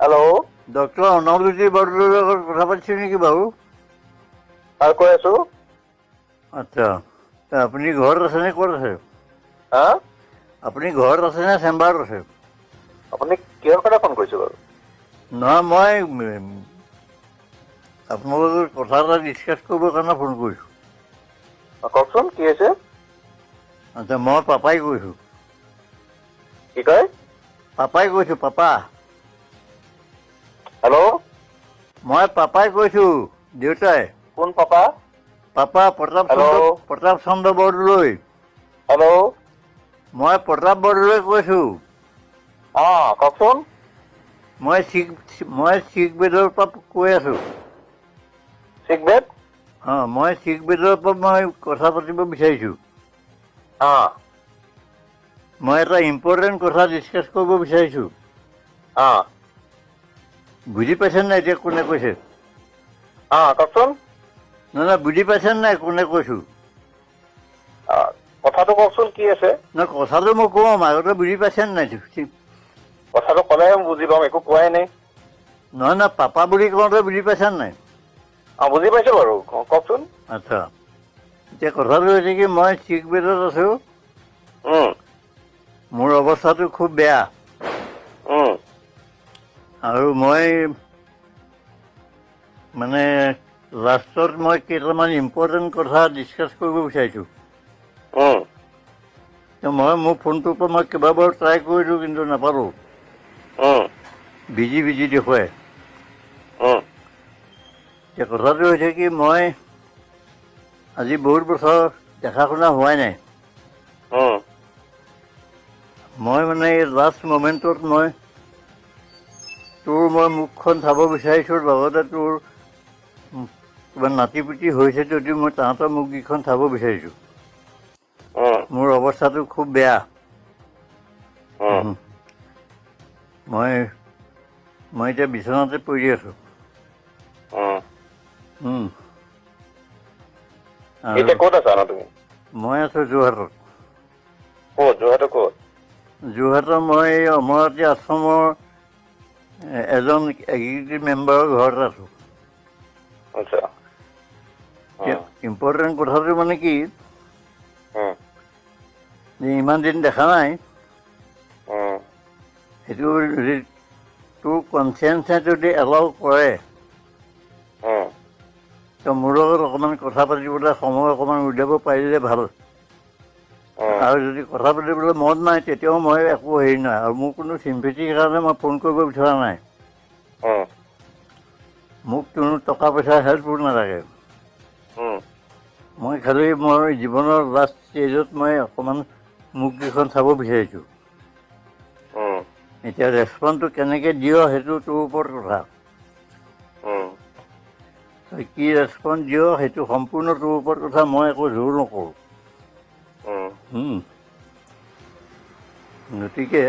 Hello' doctor অনৱজ্যোতি বৰদলৈৰ লগত কথা পাতিছোঁ নেকি বাৰু? হয়, কৈ আছো। আচ্ছা, আপুনি ঘৰত আছেনে ক'ত আছে? হা? আপুনি ঘৰত আছে নে চেম্বাৰত আছে? আপুনি কিহৰ কথা ফোন কৰিছে বাৰু? নহয়, মই আপোনালোকৰ কথা এটা ডিছকাছ কৰিবৰ কাৰণে ফোন কৰিছোঁ। কওকচোন কি হৈছে? আচ্ছা, মই পাপাই কৈছোঁ। কি কয়? পাপাই কৈছোঁ, পাপা। হেল্ল'? মই পাপাই কৈছোঁ, দেউতাই। কোন papa? Papa hello' Pratap Chandra Bordoloi. Hello'? মই প্ৰতাপ বৰদলৈয়ে কৈছোঁ। কওকচোন। মই শিখ বেদৰ পৰা কৈ আছোঁ। শিখ বেদ? মই শিখ বেদৰ পৰা মই কথা পাতিব বিচাৰিছোঁ। মই এটা ইম্পৰ্টেণ্ট কথা ডিছকাছ কৰিব বিচাৰিছোঁ। বুজি পাইছে নাই এতিয়া কোনে কৈছে? কওকচোন। নহয়, বুজি পাইছে নাই কোনে কৈছোঁ? কথাটো কওকচোন কি আছে? নহয়, কথাটো মই কওঁ, আগতে বুজি পাইছে নাই? কথাটো ক'লেহে বুজি পাম, একো কোৱাই নাই। নহয়, পাপা বুলি কওঁতে বুজি পাইছে নাই? বুজি পাইছো বাৰু, কওকচোন। আচ্ছা, এতিয়া কথাটো হৈছে কি, মই শিখ বেদত আছোঁ। মোৰ অৱস্থাটো খুব বেয়া। আৰু মই মানে লাষ্টত মই কেইটামান ইম্পৰ্টেণ্ট কথা ডিছকাছ কৰিব বিচাৰিছোঁ। মই মোৰ ফোনটোৰ পৰা মই কেইবাবাৰো ট্ৰাই কৰিলোঁ, কিন্তু নাপালোঁ। বিজি দেখুৱাই। এতিয়া কথাটো হৈছে কি, মই আজি বহুত বছৰ দেখা শুনা হোৱাই নাই। মই মানে এই লাষ্ট মমেণ্টত মই মুখখন চাব বিচাৰিছোঁ, লগতে তোৰ কিবা নাতি-পুতি হৈছে যদিও মই তাহাঁতৰ মুখকেইখন চাব বিচাৰিছোঁ। মোৰ অৱস্থাটো খুব বেয়া। মই এতিয়া বিচনাতে পৰি আছোঁ। এতিয়া ক'ত আছা তুমি? মই আছোঁ যোৰহাটত। ক'ত? যোৰহাটৰ ক'ত? যোৰহাটৰ মই এই অমৰাৱতী আশ্ৰমৰ এজন এক্সিকিউটিভ মেম্বাৰৰ ঘৰত আছোঁ। আচ্ছা। ইম্পৰ্টেণ্ট কথাটো মানে কি, ইমান দিন দেখা নাই, সেইটো যদি তোৰ কনচিয়েঞ্চে যদি এলাউ কৰে, তো মোৰ লগত অকণমান কথা পাতিবলৈ সময় অকণমান উলিয়াব পাৰিলে ভাল। আৰু যদি কথা পাতিবলৈ মন নাই, তেতিয়াও মই একো হেৰি নাই, আৰু মোৰ কোনো চিম্পেথিৰ কাৰণে মই ফোন কৰিব বিচৰা নাই। মোক কোনো টকা পইচা হেল্প নালাগে। মই খালি মোৰ জীৱনৰ লাষ্ট ষ্টেজত মই অকণমান মুখকেইখন চাব বিচাৰিছোঁ। এতিয়া ৰেচপন্সটো কেনেকৈ দিয় সেইটো তোৰ ওপৰত কথা। কি ৰেচপন্স দিয় সেইটো সম্পূৰ্ণ তোৰ ওপৰত কথা, মই একো জোৰ নকৰোঁ। গতিকে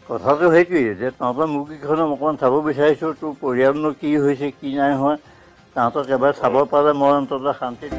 কথাটো সেইটোৱেই যে তহঁতৰ মুখকেইখন অকণমান চাব বিচাৰিছোঁ, তোৰ পৰিয়ালনো কি হৈছে কি নাই হোৱা, তাহাঁতক এবাৰ চাব পালে মই অন্ততঃ শান্তিত